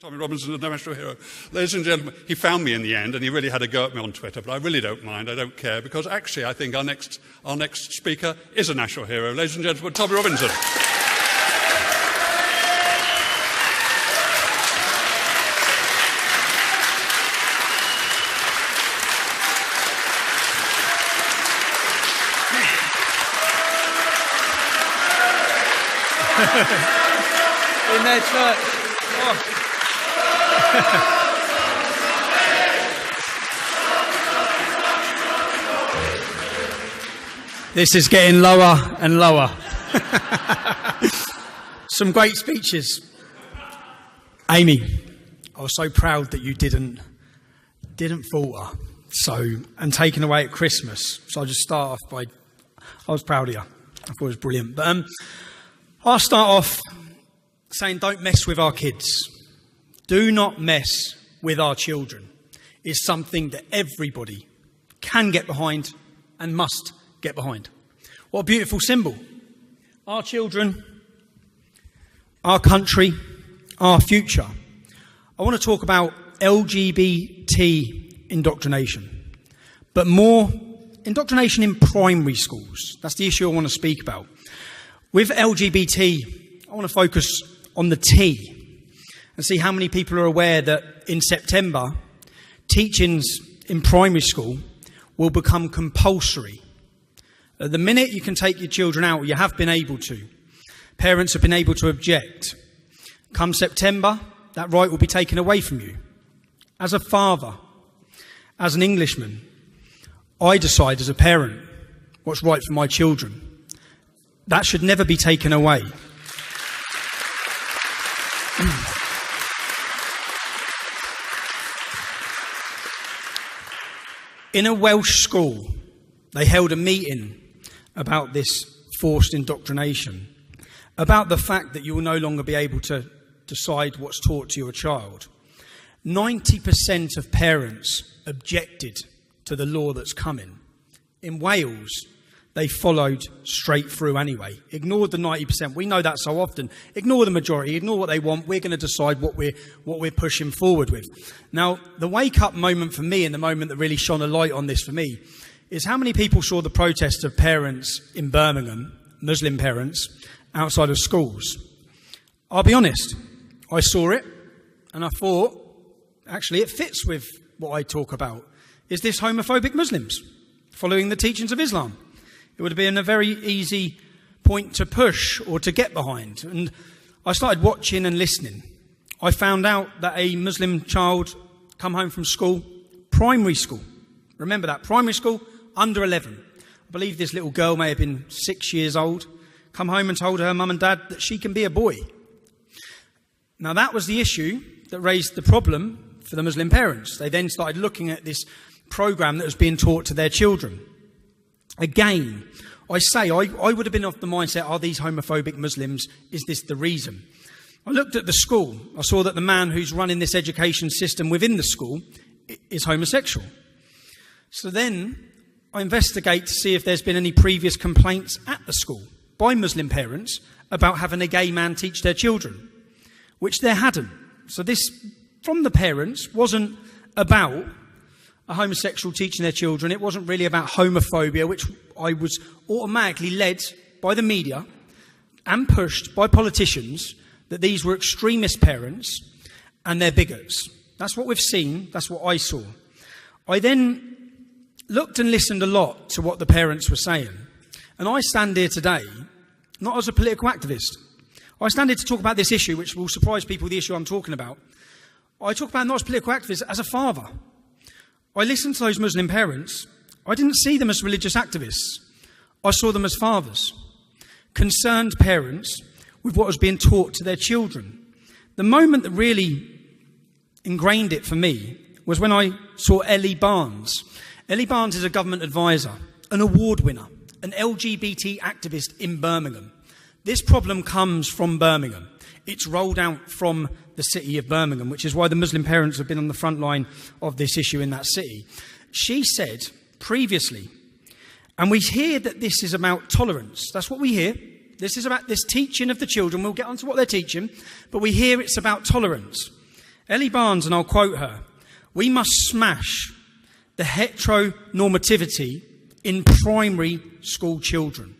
Tommy Robinson, the national hero. Ladies and gentlemen, he found me in the end, and he really had a go at me on Twitter, but I really don't mind, I don't care, because actually I think our next speaker is a national hero. Ladies and gentlemen, Tommy Robinson. In their church. Oh. This is getting lower and lower. Some great speeches. Amy, I was so proud that you didn't falter. And taken away at Christmas. So I'll just start off by, I was proud of you. I thought it was brilliant. But I'll start off saying don't mess with our kids. Do not mess with our children. It's something that everybody can get behind and must get behind. What a beautiful symbol. Our children, our country, our future. I want to talk about LGBT indoctrination, but more indoctrination in primary schools. That's the issue I want to speak about. With LGBT, I want to focus on the T and see how many people are aware that in September, teachings in primary school will become compulsory. At the minute you can take your children out, you have been able to. Parents have been able to object. Come September, that right will be taken away from you. As a father, as an Englishman, I decide as a parent what's right for my children. That should never be taken away. In a Welsh school, they held a meeting about this forced indoctrination, about the fact that you will no longer be able to decide what's taught to your child. 90% of parents objected to the law that's coming. In Wales, they followed straight through anyway. Ignored the 90%. We know that so often. Ignore the majority. Ignore what they want. We're going to decide what we're pushing forward with. Now, the wake-up moment for me, and the moment that really shone a light on this for me, is how many people saw the protest of parents in Birmingham, Muslim parents, outside of schools. I'll be honest. I saw it, and I thought, actually, it fits with what I talk about. Is this homophobic Muslims following the teachings of Islam? It would have been a very easy point to push or to get behind. And I started watching and listening. I found out that a Muslim child come home from school, primary school. Remember that, primary school, under 11. I believe this little girl may have been 6 years old, come home and told her mum and dad that she can be a boy. Now that was the issue that raised the problem for the Muslim parents. They then started looking at this program that was being taught to their children. Again, I would have been of the mindset, are these homophobic Muslims? Is this the reason? I looked at the school. I saw that the man who's running this education system within the school is homosexual. So then I investigate to see if there's been any previous complaints at the school by Muslim parents about having a gay man teach their children, which there hadn't. So this, from the parents, wasn't about a homosexual teaching their children. It wasn't really about homophobia, which I was automatically led by the media and pushed by politicians that these were extremist parents and they're bigots. That's what we've seen. That's what I saw. I then looked and listened a lot to what the parents were saying. And I stand here today, not as a political activist. I stand here to talk about this issue, which will surprise people, the issue I'm talking about. I talk about it not as a political activist, as a father. I listened to those Muslim parents. I didn't see them as religious activists. I saw them as fathers, concerned parents with what was being taught to their children. The moment that really ingrained it for me was when I saw Ellie Barnes. Ellie Barnes is a government advisor, an award winner, an LGBT activist in Birmingham. This problem comes from Birmingham. It's rolled out from the city of Birmingham, which is why the Muslim parents have been on the front line of this issue in that city. She said previously, and we hear that this is about tolerance. That's what we hear. This is about this teaching of the children. We'll get on to what they're teaching, but we hear it's about tolerance. Ellie Barnes, and I'll quote her, "We must smash the heteronormativity in primary school children."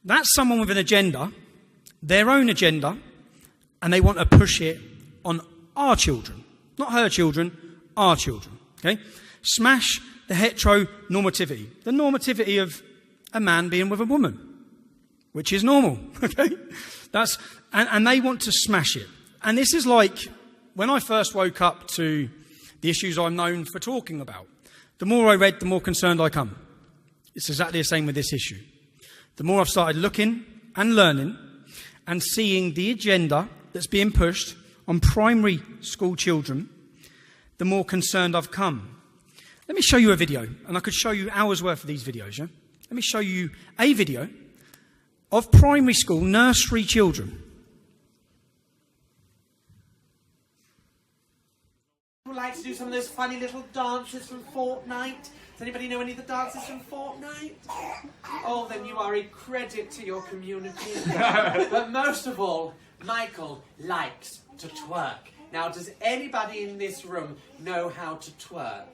That's someone with an agenda, their own agenda, and they want to push it on our children. Not her children, our children. Okay? Smash the heteronormativity. The normativity of a man being with a woman, which is normal. Okay? And they want to smash it. And this is like when I first woke up to the issues I'm known for talking about. The more I read, the more concerned I come. It's exactly the same with this issue. The more I've started looking and learning and seeing the agenda that's being pushed on primary school children, the more concerned I've come. Let me show you a video, and I could show you hours worth of these videos, yeah? Let me show you a video of primary school nursery children. Would like to do some of those funny little dances from Fortnite? Does anybody know any of the dances from Fortnite? Oh, then you are a credit to your community. But most of all, Michael likes to twerk. Now, does anybody in this room know how to twerk?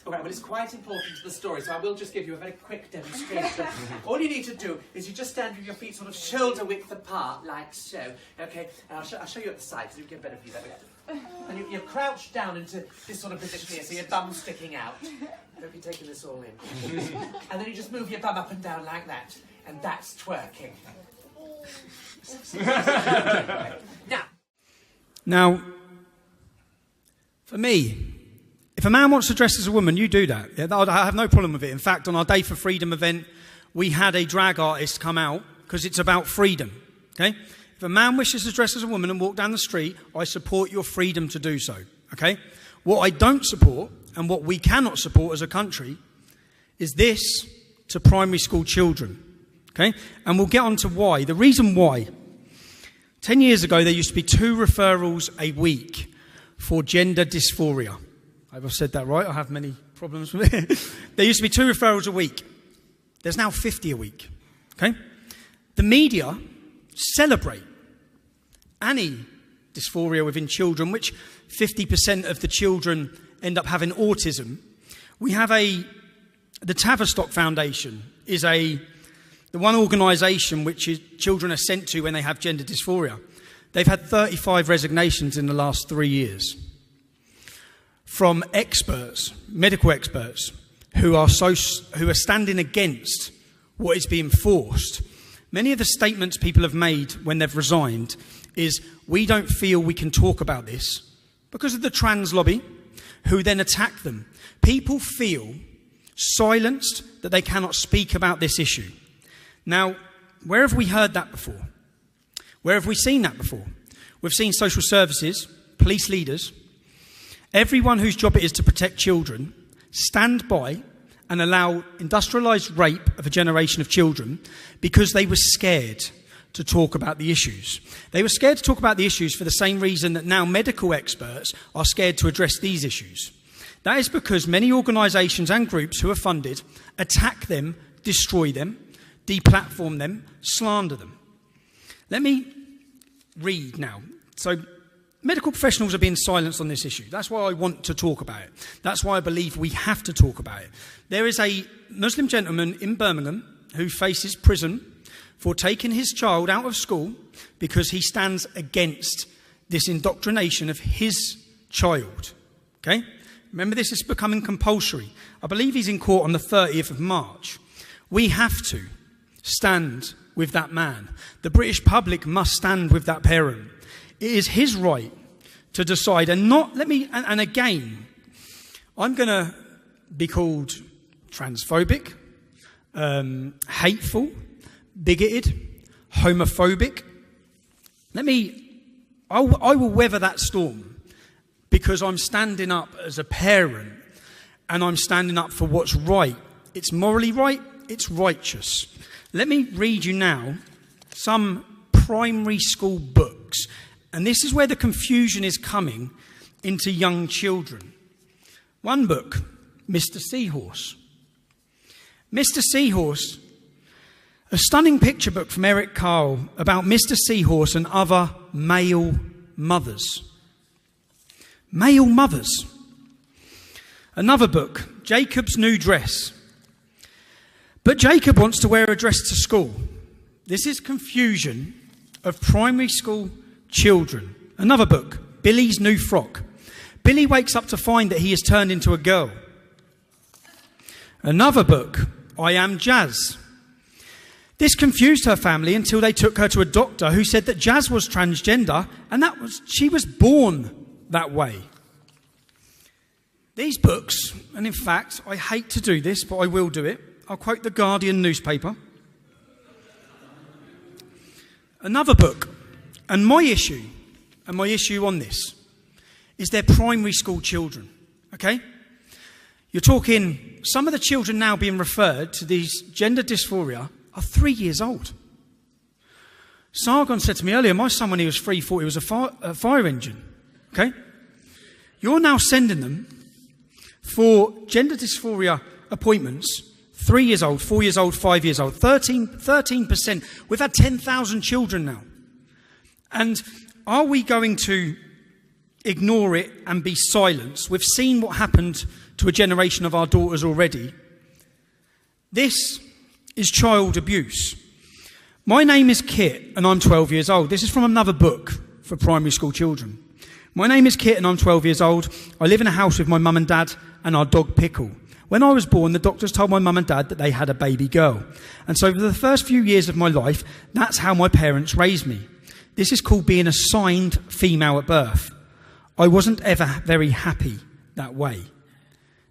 All right, well, it's quite important to the story, so I will just give you a very quick demonstration. All you need to do is you just stand with your feet sort of shoulder width apart, like so. Okay, and I'll show you at the side, so you get a better view there. And you're crouched down into this sort of position here, so your bum's sticking out. Hope you're taking this all in. And then you just move your bum up and down like that, and that's twerking. Now, for me, if a man wants to dress as a woman, you do that. Yeah, I have no problem with it. In fact, on our Day for Freedom event, we had a drag artist come out because it's about freedom. Okay? If a man wishes to dress as a woman and walk down the street, I support your freedom to do so. Okay? What I don't support, and what we cannot support as a country, is this to primary school children. Okay? And we'll get on to why. The reason why. 10 years ago, there used to be 2 referrals a week for gender dysphoria. I've said that right. I have many problems with it. There used to be 2 referrals a week. There's now 50 a week. Okay? The media celebrate any dysphoria within children, which 50% of the children end up having autism. We have the Tavistock Foundation is the one organisation which children are sent to when they have gender dysphoria. They've had 35 resignations in the last 3 years from experts, medical experts, who are standing against what is being forced. Many of the statements people have made when they've resigned is, we don't feel we can talk about this because of the trans lobby, who then attack them. People feel silenced, that they cannot speak about this issue. Now, where have we heard that before? Where have we seen that before? We've seen social services, police leaders, everyone whose job it is to protect children, stand by and allow industrialised rape of a generation of children because they were scared to talk about the issues. They were scared to talk about the issues for the same reason that now medical experts are scared to address these issues. That is because many organisations and groups who are funded attack them, destroy them, deplatform them, slander them. Let me read now. So, medical professionals are being silenced on this issue. That's why I want to talk about it. That's why I believe we have to talk about it. There is a Muslim gentleman in Birmingham who faces prison for taking his child out of school because he stands against this indoctrination of his child. Okay? Remember, this is becoming compulsory. I believe he's in court on the 30th of March. We have to stand with that man. The British public must stand with that parent. It is his right to decide, and not, and again, I'm going to be called transphobic, hateful, bigoted, homophobic. I will weather that storm because I'm standing up as a parent and I'm standing up for what's right. It's morally right, it's righteous. Let me read you now some primary school books. And this is where the confusion is coming into young children. One book, Mr. Seahorse. Mr. Seahorse, a stunning picture book from Eric Carle about Mr. Seahorse and other male mothers. Male mothers. Another book, Jacob's New Dress. But Jacob wants to wear a dress to school. This is confusion of primary school children. Another book, Billy's New Frock. Billy wakes up to find that he has turned into a girl. Another book, I Am Jazz. This confused her family until they took her to a doctor who said that Jazz was transgender and she was born that way. These books, and in fact, I hate to do this, but I will do it. I'll quote the Guardian newspaper. Another book, and my issue on this is they're primary school children, okay? You're talking, some of the children now being referred to these gender dysphoria are 3 years old. Sargon said to me earlier, my son when he was 3 thought he was a fire engine, okay? You're now sending them for gender dysphoria appointments, 3 years old, 4 years old, 5 years old, 13%. We've had 10,000 children now. And are we going to ignore it and be silenced? We've seen what happened to a generation of our daughters already. This is child abuse. My name is Kit and I'm 12 years old. This is from another book for primary school children. My name is Kit and I'm 12 years old. I live in a house with my mum and dad and our dog Pickle. When I was born, the doctors told my mum and dad that they had a baby girl. And so for the first few years of my life, that's how my parents raised me. This is called being assigned female at birth. I wasn't ever very happy that way.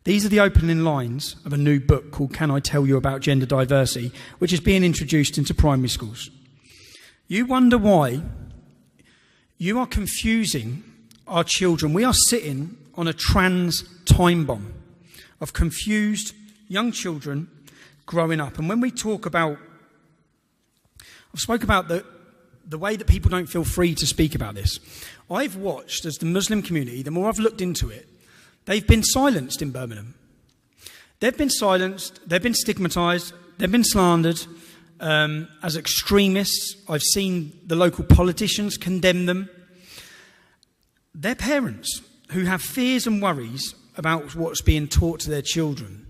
These are the opening lines of a new book called Can I Tell You About Gender Diversity, which is being introduced into primary schools. You wonder why you are confusing our children. We are sitting on a trans time bomb of confused young children growing up. And when we talk about, I've spoke about the way that people don't feel free to speak about this. I've watched as the Muslim community, the more I've looked into it, they've been silenced in Birmingham. They've been silenced, they've been stigmatised, they've been slandered as extremists. I've seen the local politicians condemn them. They're parents who have fears and worries about what's being taught to their children.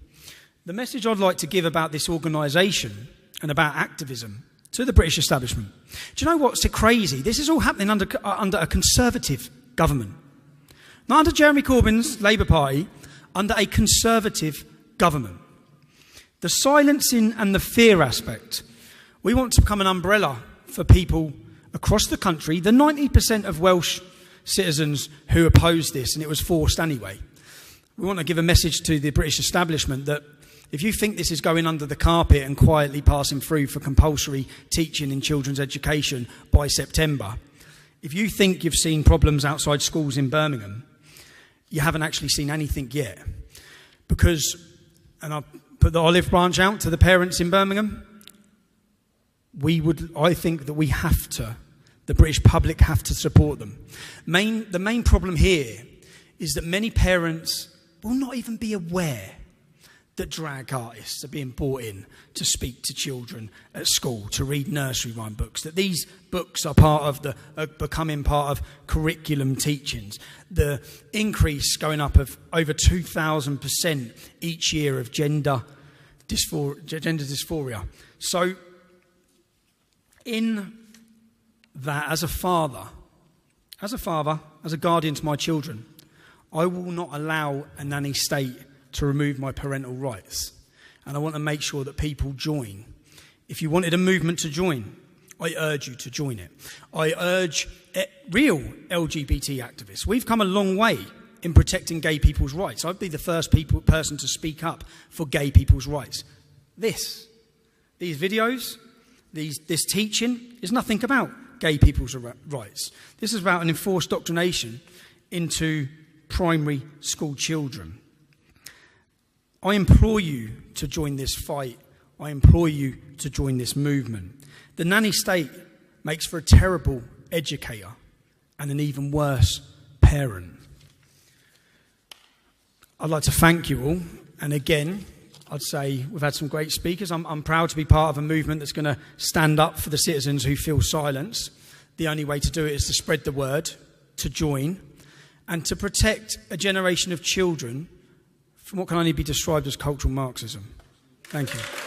The message I'd like to give about this organisation and about activism to the British establishment. Do you know what's crazy? This is all happening under a Conservative government. Not under Jeremy Corbyn's Labour Party, under a Conservative government. The silencing and the fear aspect. We want to become an umbrella for people across the country. The 90% of Welsh citizens who opposed this, and it was forced anyway. We want to give a message to the British establishment that if you think this is going under the carpet and quietly passing through for compulsory teaching in children's education by September, if you think you've seen problems outside schools in Birmingham, you haven't actually seen anything yet. Because, and I'll put the olive branch out to the parents in Birmingham, I think that we have to, the British public have to support them. The main problem here is that many parents will not even be aware that drag artists are being brought in to speak to children at school, to read nursery rhyme books, that these books are becoming part of curriculum teachings. The increase going up of over 2,000% each year of gender dysphoria. So in that, as a father, as a guardian to my children, I will not allow a nanny state to remove my parental rights. And I want to make sure that people join. If you wanted a movement to join, I urge you to join it. I urge real LGBT activists. We've come a long way in protecting gay people's rights. I'd be the first person to speak up for gay people's rights. These videos, this teaching is nothing about gay people's rights. This is about an enforced indoctrination into primary school children. I implore you to join this fight. I implore you to join this movement. The nanny state makes for a terrible educator and an even worse parent. I'd like to thank you all. And again, I'd say we've had some great speakers. I'm proud to be part of a movement that's going to stand up for the citizens who feel silenced. The only way to do it is to spread the word, to join. and to protect a generation of children from what can only be described as cultural Marxism. Thank you.